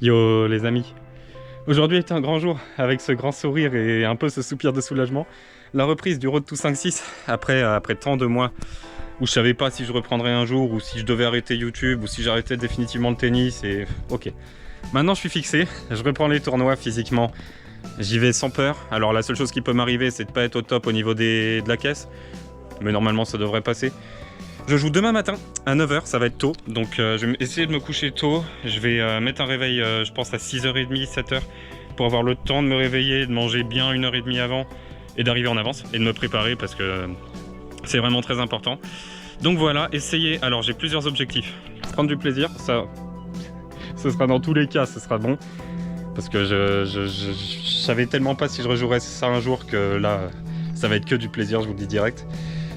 Yo les amis, aujourd'hui est un grand jour avec ce grand sourire et un peu ce soupir de soulagement. La reprise du Road to 5-6 après tant de mois où je savais pas si je reprendrais un jour ou si je devais arrêter YouTube ou si j'arrêtais définitivement le tennis et ok. Maintenant je suis fixé, je reprends les tournois physiquement, j'y vais sans peur. Alors la seule chose qui peut m'arriver c'est de pas être au top au niveau de la caisse, mais normalement ça devrait passer. Je joue demain matin à 9 h, ça va être tôt, donc je vais essayer de me coucher tôt. Je vais mettre un réveil, je pense à 6h30, 7 h, pour avoir le temps de me réveiller, de manger bien 1h30 avant et d'arriver en avance et de me préparer parce que c'est vraiment très important. Donc voilà, essayer, alors j'ai plusieurs objectifs. Prendre du plaisir, ça, ce sera dans tous les cas, ce sera bon. Parce que je savais tellement pas si je rejouerais ça un jour que là, ça va être que du plaisir, je vous le dis direct.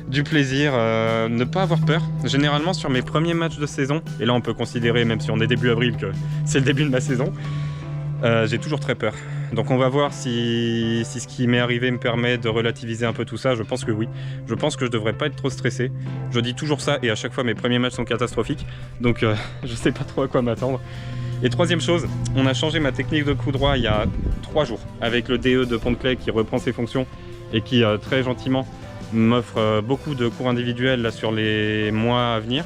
Du plaisir, ne pas avoir peur. Généralement sur mes premiers matchs de saison, et là on peut considérer, même si on est début avril, que c'est le début de ma saison, j'ai toujours très peur. Donc on va voir si ce qui m'est arrivé me permet de relativiser un peu tout ça. Je pense que oui. Je pense que je devrais pas être trop stressé. Je dis toujours ça et à chaque fois mes premiers matchs sont catastrophiques. Donc je sais pas trop à quoi m'attendre. Et troisième chose, on a changé ma technique de coup droit il y a 3 jours avec le DE de Pont-de-Claix qui reprend ses fonctions et qui très gentiment m'offre beaucoup de cours individuels là, sur les mois à venir.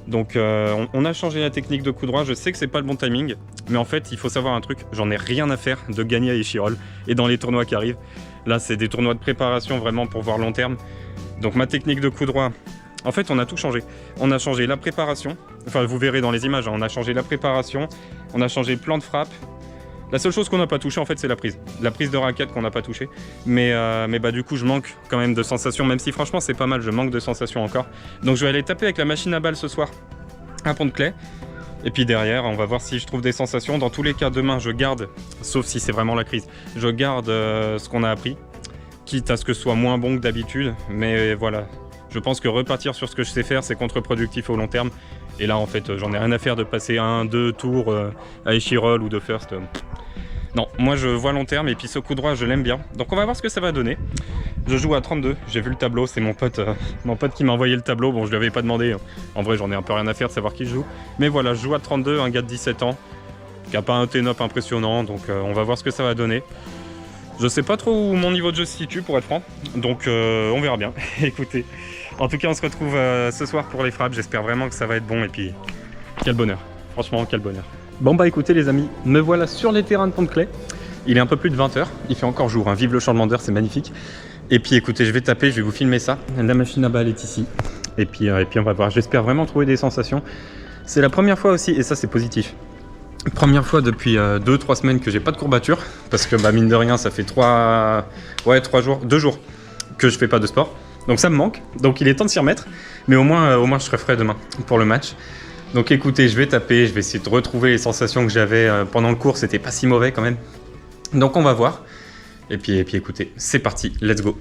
Donc on a changé la technique de coup droit. Je sais que c'est pas le bon timing, mais en fait il faut savoir un truc, j'en ai rien à faire de gagner à Échirolles et dans les tournois qui arrivent. Là c'est des tournois de préparation vraiment pour voir long terme. Donc ma technique de coup droit, en fait on a tout changé. On a changé la préparation, enfin vous verrez dans les images, hein, on a changé la préparation, on a changé le plan de frappe. La seule chose qu'on n'a pas touché en fait c'est la prise de raquette qu'on n'a pas touché, mais bah du coup je manque quand même de sensations, même si franchement c'est pas mal, je manque de sensations encore. Donc je vais aller taper avec la machine à balles ce soir à Pont-de-Claix, et puis derrière on va voir si je trouve des sensations. Dans tous les cas demain je garde, sauf si c'est vraiment la crise, je garde ce qu'on a appris, quitte à ce que ce soit moins bon que d'habitude, mais voilà. Je pense que repartir sur ce que je sais faire c'est contre-productif au long terme. Et là en fait j'en ai rien à faire de passer 1-2 tours à Échirolles ou de first. Non, moi je vois long terme et puis ce coup droit je l'aime bien. Donc on va voir ce que ça va donner. Je joue à 32, j'ai vu le tableau, c'est mon pote qui m'a envoyé le tableau. Bon je lui avais pas demandé, en vrai j'en ai un peu rien à faire de savoir qui je joue. Mais voilà, je joue à 32, un gars de 17 ans qui a pas un T9 impressionnant. Donc on va voir ce que ça va donner. Je sais pas trop où mon niveau de jeu se situe pour être franc. Donc on verra bien. Écoutez. En tout cas, on se retrouve ce soir pour les frappes. J'espère vraiment que ça va être bon. Et puis, quel bonheur. Franchement, quel bonheur. Bon, bah écoutez les amis, me voilà sur les terrains de Pont-de-Claix. Il est un peu plus de 20 h. Il fait encore jour. Hein. Vive le changement d'heure, c'est magnifique. Et puis, écoutez, je vais taper, je vais vous filmer ça. La machine à balles est ici. Et puis on va voir. J'espère vraiment trouver des sensations. C'est la première fois aussi, et ça, c'est positif. Première fois depuis 2-3 semaines que j'ai pas de courbature. Parce que, bah, mine de rien, ça fait 2 jours que je fais pas de sport. Donc ça me manque, donc il est temps de s'y remettre, mais au moins je serai frais demain pour le match. Donc écoutez, je vais taper, je vais essayer de retrouver les sensations que j'avais pendant le cours, c'était pas si mauvais quand même. Donc on va voir, et puis écoutez, c'est parti, let's go.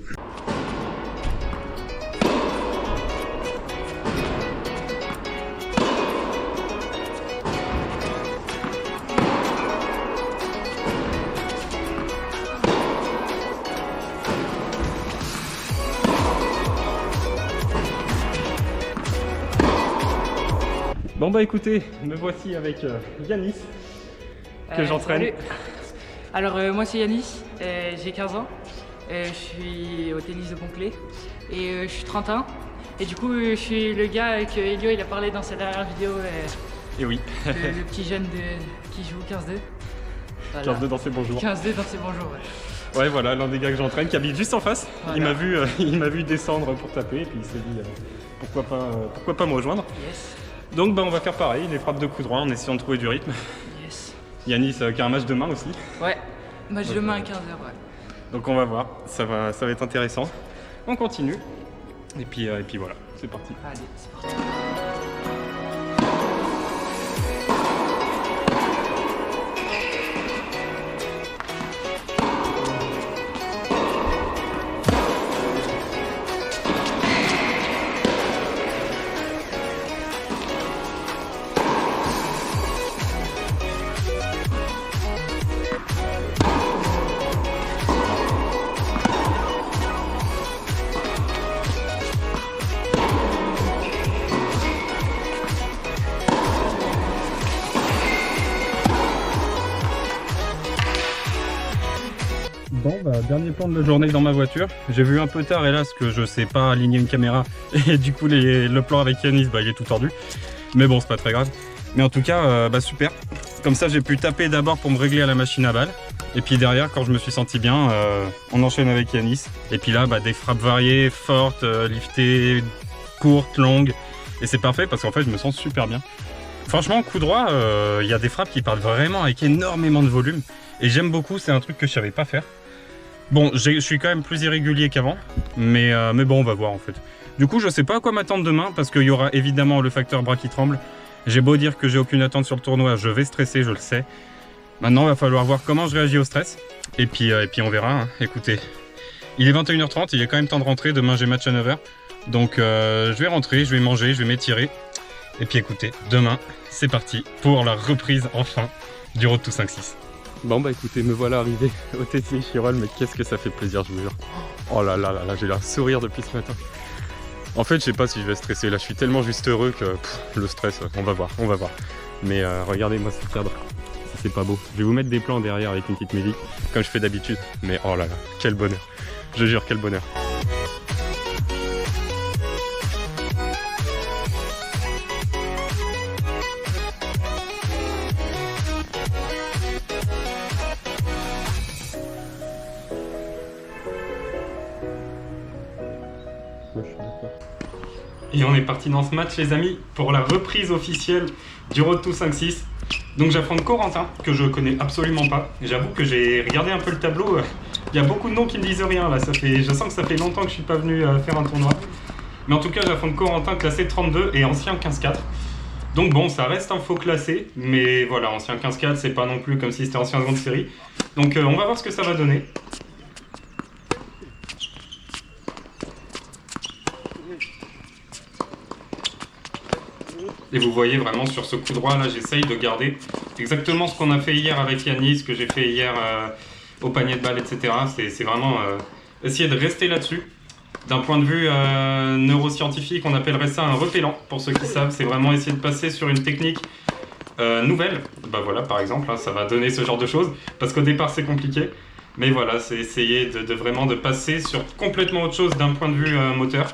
Bon bah écoutez, me voici avec Yanis, que j'entraîne. Salut. Alors moi c'est Yanis, j'ai 15 ans, je suis au tennis de Pont-de-Claix et je suis 31. Et du coup je suis le gars que Elio il a parlé dans sa dernière vidéo, Et oui. le petit jeune qui joue 15-2. Voilà. 15-2 dans ses bons jours. 15-2 dans ses bons jours, ouais. Ouais voilà, l'un des gars que j'entraîne qui habite juste en face. Voilà. Il m'a vu descendre pour taper et puis il s'est dit pourquoi pas me rejoindre. Yes. Donc bah, on va faire pareil, les frappes de coup droit en essayant de trouver du rythme. Yes. Yanis qui a un match demain aussi. Ouais, match demain à 15 h, ouais. Donc on va voir, ça va être intéressant. On continue. Et puis voilà, c'est parti. Allez, c'est parti. Bon bah dernier plan de la journée dans ma voiture. J'ai vu un peu tard hélas que je sais pas aligner une caméra et du coup le plan avec Yanis bah il est tout tordu. Mais bon c'est pas très grave. Mais en tout cas bah super. Comme ça j'ai pu taper d'abord pour me régler à la machine à balles. Et puis derrière quand je me suis senti bien on enchaîne avec Yanis. Et puis là bah, des frappes variées, fortes, liftées, courtes, longues. Et c'est parfait parce qu'en fait je me sens super bien. Franchement coup droit il y a des frappes qui partent vraiment avec énormément de volume. Et j'aime beaucoup, c'est un truc que je savais pas faire. Bon, je suis quand même plus irrégulier qu'avant, mais bon, on va voir en fait. Du coup, je sais pas à quoi m'attendre demain, parce qu'il y aura évidemment le facteur bras qui tremble. J'ai beau dire que j'ai aucune attente sur le tournoi, je vais stresser, je le sais. Maintenant, il va falloir voir comment je réagis au stress. Et puis on verra, hein. Écoutez, il est 21h30, il est quand même temps de rentrer, demain j'ai match à 9h. Donc je vais rentrer, je vais manger, je vais m'étirer. Et puis écoutez, demain, c'est parti pour la reprise enfin du Road to 5-6. Bon bah écoutez, me voilà arrivé au TT Chirol, mais qu'est-ce que ça fait plaisir, je vous jure. Oh là là là là, j'ai l'air sourire depuis ce matin. En fait, je sais pas si je vais stresser, là je suis tellement juste heureux que le stress, on va voir. Mais regardez-moi ce cadre, c'est pas beau. Je vais vous mettre des plans derrière avec une petite musique, comme je fais d'habitude. Mais oh là là, quel bonheur, je jure, quel bonheur. Et on est parti dans ce match les amis pour la reprise officielle du Road to 5-6. Donc j'affronte Corentin que je connais absolument pas. J'avoue que j'ai regardé un peu le tableau, il y a beaucoup de noms qui ne disent rien là, je sens que ça fait longtemps que je suis pas venu faire un tournoi. Mais en tout cas j'affronte Corentin classé 32 et ancien 15-4. Donc bon ça reste un faux classé, mais voilà ancien 15-4 c'est pas non plus comme si c'était ancien grande série. Donc on va voir ce que ça va donner. Et vous voyez vraiment sur ce coup droit là, j'essaye de garder exactement ce qu'on a fait hier avec Yanis, ce que j'ai fait hier au panier de balle, etc. C'est vraiment essayer de rester là-dessus. D'un point de vue neuroscientifique, on appellerait ça un repellant, pour ceux qui savent. C'est vraiment essayer de passer sur une technique nouvelle. Bah voilà, par exemple, hein, ça va donner ce genre de choses, parce qu'au départ c'est compliqué. Mais voilà, c'est essayer de vraiment de passer sur complètement autre chose d'un point de vue moteur.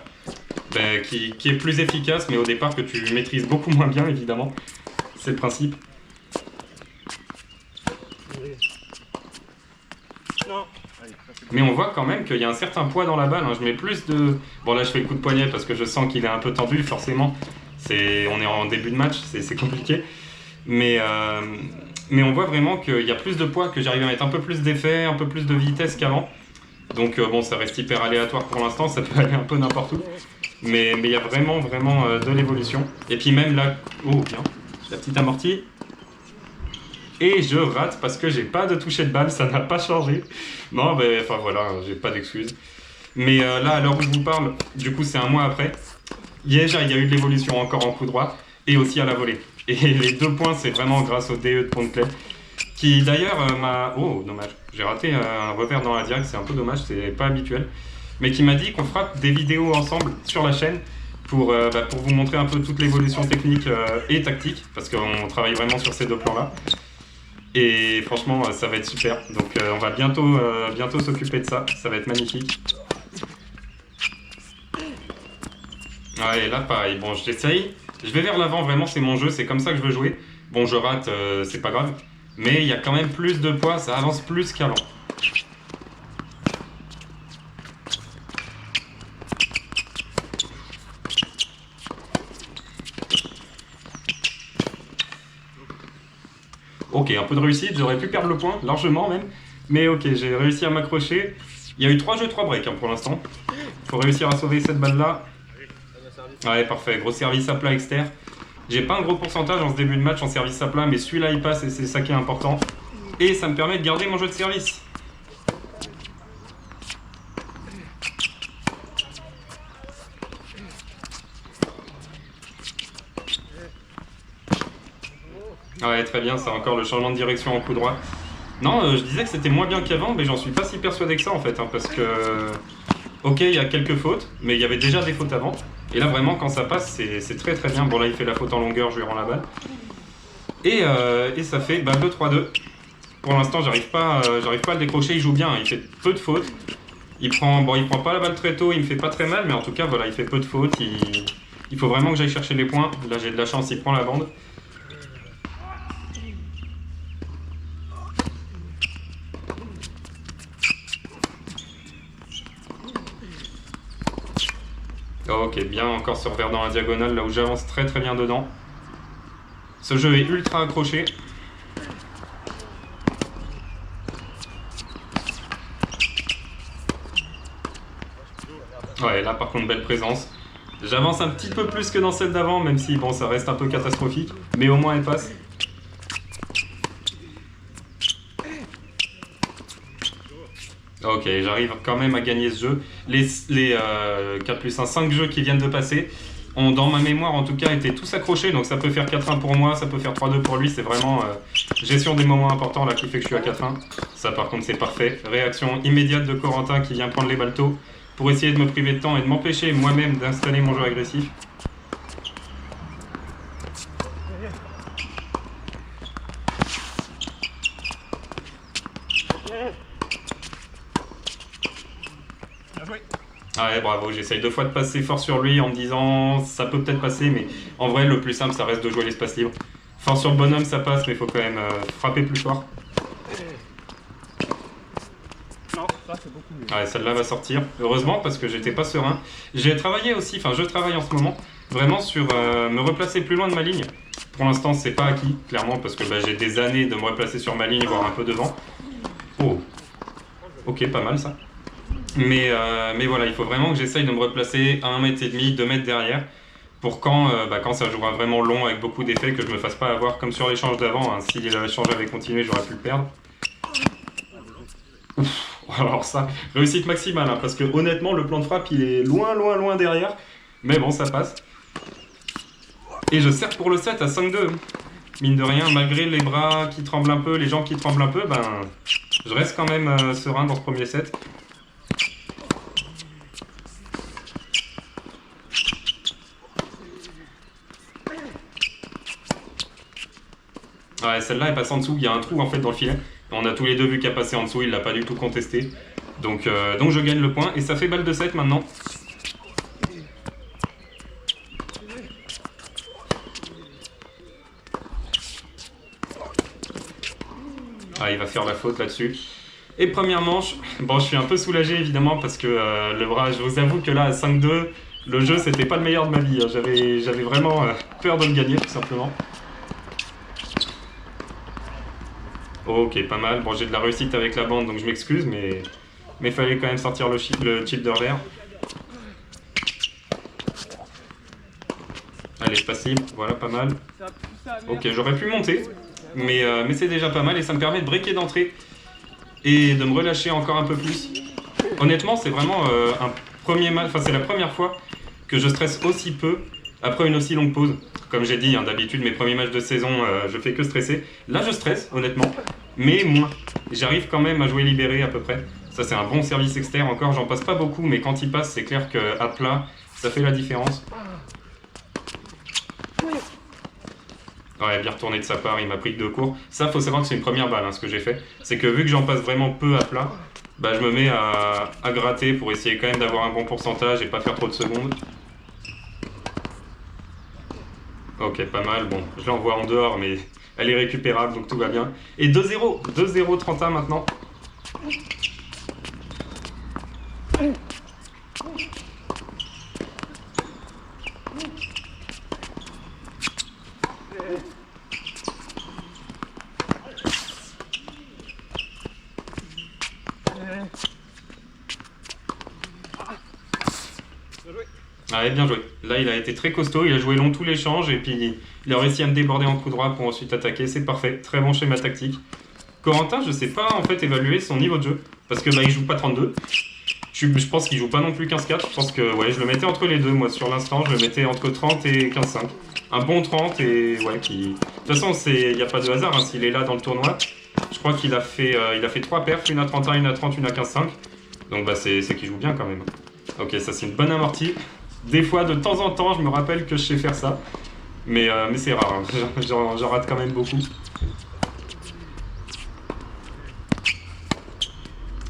Qui est plus efficace, mais au départ que tu maîtrises beaucoup moins bien, évidemment. C'est le principe. Mais on voit quand même qu'il y a un certain poids dans la balle. Hein. Je mets plus de... Bon là je fais le coup de poignet parce que je sens qu'il est un peu tendu, forcément. On est en début de match, c'est compliqué. Mais on voit vraiment qu'il y a plus de poids, que j'arrive à mettre un peu plus d'effet, un peu plus de vitesse qu'avant. Donc bon, ça reste hyper aléatoire pour l'instant, ça peut aller un peu n'importe où. Mais il y a vraiment de l'évolution. Et puis même là, oh bien, la petite amortie. Et je rate parce que j'ai pas de toucher de balle, ça n'a pas changé. Non, enfin voilà, j'ai pas d'excuses. Mais là, à l'heure où je vous parle, du coup c'est un mois après. Déjà, il y a eu de l'évolution encore en coup droit et aussi à la volée. Et les 2 points, c'est vraiment grâce au DE de Pont-de-Clay. Qui d'ailleurs m'a... Oh, dommage. J'ai raté un revers dans la diag, c'est un peu dommage, c'est pas habituel. Mais qui m'a dit qu'on fera des vidéos ensemble sur la chaîne pour vous montrer un peu toute l'évolution technique et tactique, parce qu'on travaille vraiment sur ces 2 plans-là. Et franchement, ça va être super. Donc on va bientôt s'occuper de ça, ça va être magnifique. Ouais, et là pareil, bon j'essaye. Je vais vers l'avant, vraiment c'est mon jeu, c'est comme ça que je veux jouer. Bon je rate, c'est pas grave. Mais il y a quand même plus de poids, ça avance plus qu'avant. Ok, un peu de réussite, j'aurais pu perdre le point, largement même. Mais ok, j'ai réussi à m'accrocher. Il y a eu 3 jeux, 3 breaks hein, pour l'instant. Il faut réussir à sauver cette balle-là. Ouais, parfait, gros service à plat externe. J'ai pas un gros pourcentage en ce début de match en service à plat, mais celui-là il passe et c'est ça qui est important. Et ça me permet de garder mon jeu de service. Ouais, très bien, c'est encore le changement de direction en coup droit. Non, je disais que c'était moins bien qu'avant, mais j'en suis pas si persuadé que ça en fait, hein, parce que... Ok, il y a quelques fautes, mais il y avait déjà des fautes avant. Et là, vraiment, quand ça passe, c'est très très bien. Bon, là, il fait la faute en longueur, je lui rends la balle. Et ça fait 2-3-2. Pour l'instant, j'arrive pas à le décrocher. Il joue bien, il fait peu de fautes. Il prend pas la balle très tôt, il me fait pas très mal, mais en tout cas, voilà, il fait peu de fautes. Il faut vraiment que j'aille chercher les points. Là, j'ai de la chance, il prend la bande. Ok, bien encore ce revers dans la diagonale, là où j'avance très bien dedans. Ce jeu est ultra accroché. Ouais, là par contre, belle présence. J'avance un petit peu plus que dans celle d'avant, même si bon, ça reste un peu catastrophique. Mais au moins, elle passe. Ok, j'arrive quand même à gagner ce jeu. Les 4 plus 1, 5 jeux qui viennent de passer ont, dans ma mémoire en tout cas, été tous accrochés. Donc ça peut faire 4-1 pour moi, ça peut faire 3-2 pour lui. C'est vraiment gestion des moments importants là qui fait que je suis à 4-1. Ça par contre c'est parfait. Réaction immédiate de Corentin qui vient prendre les balles tôt pour essayer de me priver de temps et de m'empêcher moi-même d'installer mon jeu agressif. Ah ouais, bravo, j'essaye 2 fois de passer fort sur lui en me disant ça peut peut-être passer, mais en vrai le plus simple ça reste de jouer l'espace libre. Fort sur le bonhomme ça passe, mais il faut quand même frapper plus fort. Non, ça c'est beaucoup mieux. Ouais, celle-là va sortir, heureusement parce que j'étais pas serein. J'ai travaillé aussi, enfin je travaille en ce moment, vraiment sur me replacer plus loin de ma ligne. Pour l'instant c'est pas acquis, clairement, parce que j'ai des années de me replacer sur ma ligne, voire un peu devant. Oh, ok, pas mal ça. Mais voilà, il faut vraiment que j'essaye de me replacer à 1,5 m, 2 mètres derrière, pour quand ça jouera vraiment long avec beaucoup d'effets, que je me fasse pas avoir comme sur l'échange d'avant. Hein. Si l'échange avait continué, j'aurais pu le perdre. Ouf, alors ça, réussite maximale, hein, parce que honnêtement, le plan de frappe, il est loin derrière. Mais bon, ça passe. Et je sers pour le 7 à 5-2. Mine de rien, malgré les bras qui tremblent un peu, les jambes qui tremblent un peu, je reste quand même serein dans ce premier set. Ouais, celle-là elle passe en dessous, il y a un trou en fait dans le filet. On a tous les deux vu qu'elle passait en dessous, il l'a pas du tout contesté. Donc je gagne le point et ça fait balle de 7 maintenant. Ah, il va faire la faute là-dessus. Et première manche, bon je suis un peu soulagé évidemment parce que le bras, je vous avoue que là à 5-2, le jeu c'était pas le meilleur de ma vie. Hein. J'avais vraiment peur de le gagner tout simplement. Ok, pas mal. Bon, j'ai de la réussite avec la bande, donc je m'excuse, mais fallait quand même sortir le chip de revers. Allez, espace libre, voilà, pas mal. Ok, j'aurais pu monter, mais c'est déjà pas mal et ça me permet de breaker d'entrée et de me relâcher encore un peu plus. Honnêtement, c'est vraiment un premier match, enfin c'est la première fois que je stresse aussi peu après une aussi longue pause. Comme j'ai dit, hein, d'habitude mes premiers matchs de saison, je fais que stresser. Là je stresse, honnêtement, mais moins. J'arrive quand même à jouer libéré à peu près. Ça c'est un bon service externe, encore j'en passe pas beaucoup, mais quand il passe, c'est clair qu'à plat, ça fait la différence. Ouais, bien retourné de sa part, il m'a pris que 2 cours. Ça, faut savoir que c'est une première balle, hein, ce que j'ai fait. C'est que vu que j'en passe vraiment peu à plat, je me mets à gratter pour essayer quand même d'avoir un bon pourcentage et pas faire trop de secondes. Ok, pas mal. Bon, je l'envoie en dehors, mais elle est récupérable, donc tout va bien. Et 2-0, 2-0, 31 maintenant. Ah, bien joué. Là, il a été très costaud, il a joué long tout l'échange et puis il a réussi à me déborder en coup droit pour ensuite attaquer. C'est parfait, très bon schéma tactique. Corentin, je sais pas en fait évaluer son niveau de jeu parce que il joue pas 32. Je pense qu'il joue pas non plus 15-4. Je pense que ouais, je le mettais entre les deux. Moi, sur l'instant, je le mettais entre 30 et 15-5. Un bon 30 et ouais, qui. De toute façon, il n'y a pas de hasard. Hein, s'il est là dans le tournoi, je crois qu'il a fait 3 perfs, une à 31, une à 30, une à 15-5. Donc c'est qu'il joue bien quand même. Ok, ça c'est une bonne amortie. Des fois, de temps en temps, je me rappelle que je sais faire ça. Mais c'est rare, hein. J'en rate quand même beaucoup.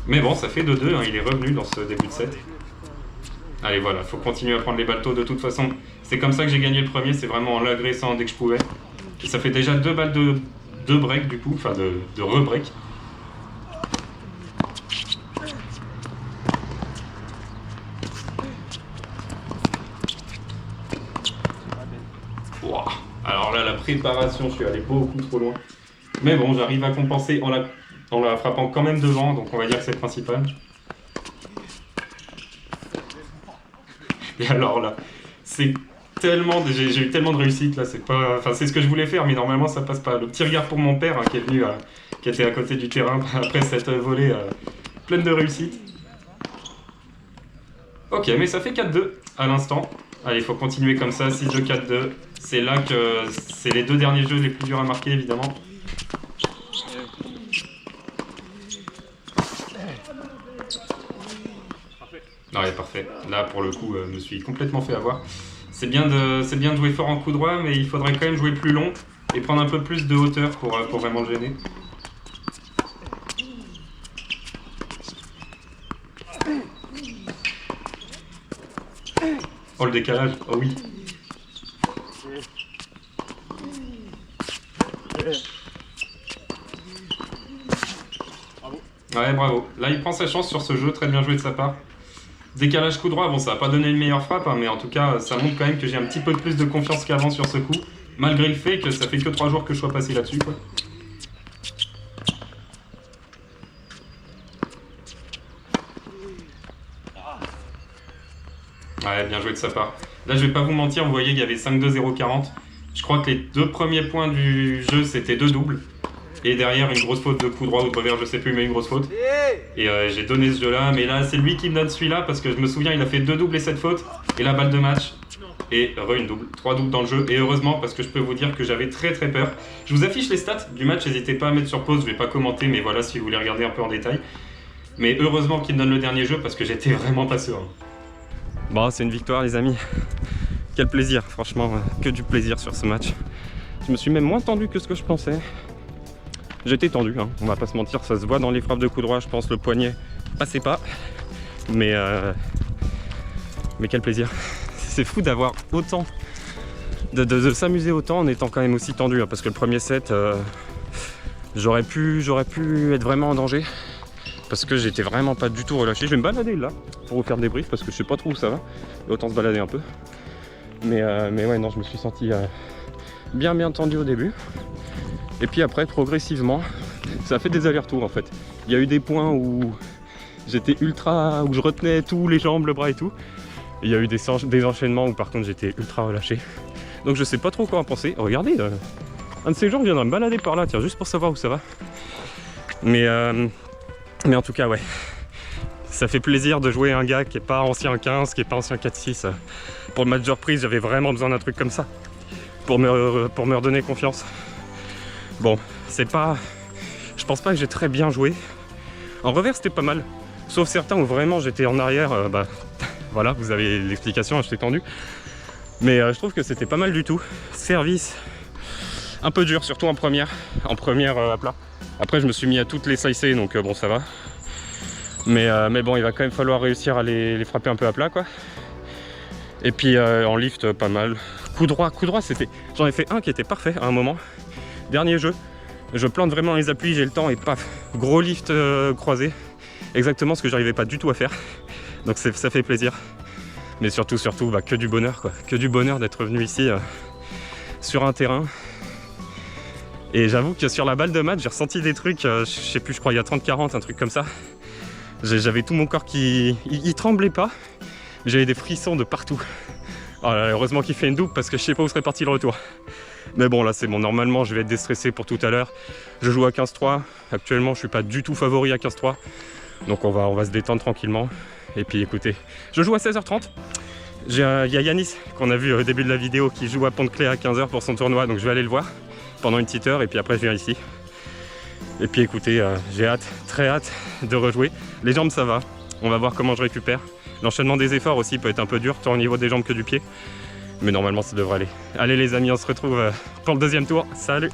Mais bon, ça fait 2-2, hein, il est revenu dans ce début de set. Allez, voilà, faut continuer à prendre les balles tôt de toute façon. C'est comme ça que j'ai gagné le premier, c'est vraiment en l'agressant dès que je pouvais. Et ça fait déjà 2 balles de break du coup, enfin de re-break. Wow. Alors là, la préparation, je suis allé beaucoup trop loin. Mais bon, j'arrive à compenser en la frappant quand même devant, donc on va dire que c'est le principal. Et alors là, c'est tellement, j'ai eu tellement de réussite là, c'est pas, enfin c'est ce que je voulais faire, mais normalement ça passe pas. Le petit regard pour mon père hein, qui est venu, qui était à côté du terrain après cette volée pleine de réussite. Ok, mais ça fait 4-2 à l'instant. Allez, il faut continuer comme ça, 6-2, 4-2. C'est là que c'est les 2 derniers jeux les plus durs à marquer évidemment. Ouais, parfait. Là, pour le coup, je me suis complètement fait avoir. C'est bien de jouer fort en coup droit, mais il faudrait quand même jouer plus long et prendre un peu plus de hauteur pour vraiment le gêner. Oh, le décalage. Oh oui. Ouais, bravo. Là, il prend sa chance sur ce jeu. Très bien joué de sa part. Décalage coup droit, bon ça va pas donner une meilleure frappe, hein, mais en tout cas ça montre quand même que j'ai un petit peu plus de confiance qu'avant sur ce coup, malgré le fait que ça fait que 3 jours que je sois passé là-dessus quoi. Ouais, bien joué de sa part. Là je vais pas vous mentir, vous voyez il y avait 5-2, 0-40. Je crois que les 2 premiers points du jeu c'était 2 doubles. Et derrière une grosse faute de coup droit ou de revers, je sais plus, mais une grosse faute. Et j'ai donné ce jeu là, mais là c'est lui qui me donne celui-là parce que je me souviens il a fait 2 doubles et 7 fautes. Et la balle de match. Et une double, 3 doubles dans le jeu. Et heureusement parce que je peux vous dire que j'avais très peur. Je vous affiche les stats du match, n'hésitez pas à mettre sur pause, je vais pas commenter, mais voilà si vous voulez regarder un peu en détail. Mais heureusement qu'il me donne le dernier jeu parce que j'étais vraiment pas serein. Bon, c'est une victoire les amis. Quel plaisir, franchement, que du plaisir sur ce match. Je me suis même moins tendu que ce que je pensais. J'étais tendu, hein. On va pas se mentir, ça se voit dans les frappes de coup droit, je pense le poignet passait pas. Mais quel plaisir. C'est fou d'avoir autant, de s'amuser autant en étant quand même aussi tendu, hein, parce que le premier set, j'aurais pu être vraiment en danger. Parce que j'étais vraiment pas du tout relâché. Je vais me balader là, pour vous faire des briefs, parce que je sais pas trop où ça va. Autant se balader un peu. Mais ouais, non, je me suis senti bien tendu au début. Et puis après, progressivement, ça a fait des allers-retours en fait. Il y a eu des points où j'étais où je retenais tous les jambes, le bras et tout. Et il y a eu des enchaînements où par contre j'étais ultra relâché. Donc je sais pas trop quoi en penser. Regardez, un de ces jours viendra me balader par là, tiens, juste pour savoir où ça va. Mais en tout cas, ouais. Ça fait plaisir de jouer un gars qui est pas ancien 15, qui est pas ancien 4-6. Pour le match de reprise, j'avais vraiment besoin d'un truc comme ça. Pour me redonner confiance. Bon, c'est pas... Je pense pas que j'ai très bien joué. En revers, c'était pas mal. Sauf certains où vraiment j'étais en arrière. Voilà, vous avez l'explication, j'étais tendu. Mais je trouve que c'était pas mal du tout. Service, un peu dur, surtout en première à plat. Après, je me suis mis à toutes les slicer, donc bon, ça va. Mais bon, il va quand même falloir réussir à les frapper un peu à plat, quoi. Et puis en lift, pas mal. Coup droit, c'était... J'en ai fait un qui était parfait à un moment. Dernier jeu, je plante vraiment les appuis, j'ai le temps et paf, gros lift croisé. Exactement ce que j'arrivais pas du tout à faire. Donc ça fait plaisir. Mais surtout, que du bonheur, quoi. Que du bonheur d'être venu ici sur un terrain. Et j'avoue que sur la balle de match, j'ai ressenti des trucs, je sais plus, je crois il y a 30-40, un truc comme ça. J'avais tout mon corps qui... Il tremblait pas, mais j'avais des frissons de partout. Oh là là, heureusement qu'il fait une double parce que je sais pas où serait parti le retour. Mais bon, là c'est bon, normalement je vais être déstressé pour tout à l'heure. Je joue à 15-3, actuellement je suis pas du tout favori à 15-3. Donc on va se détendre tranquillement. Et puis écoutez, je joue à 16h30. Il y a Yanis qu'on a vu au début de la vidéo qui joue à Pont-de-Clé à 15h pour son tournoi. Donc je vais aller le voir pendant une petite heure et puis après je viens ici. Et puis écoutez, j'ai hâte, très hâte de rejouer. Les jambes ça va, on va voir comment je récupère. L'enchaînement des efforts aussi peut être un peu dur, tant au niveau des jambes que du pied. Mais normalement ça devrait aller. Allez les amis, on se retrouve pour le deuxième tour. Salut!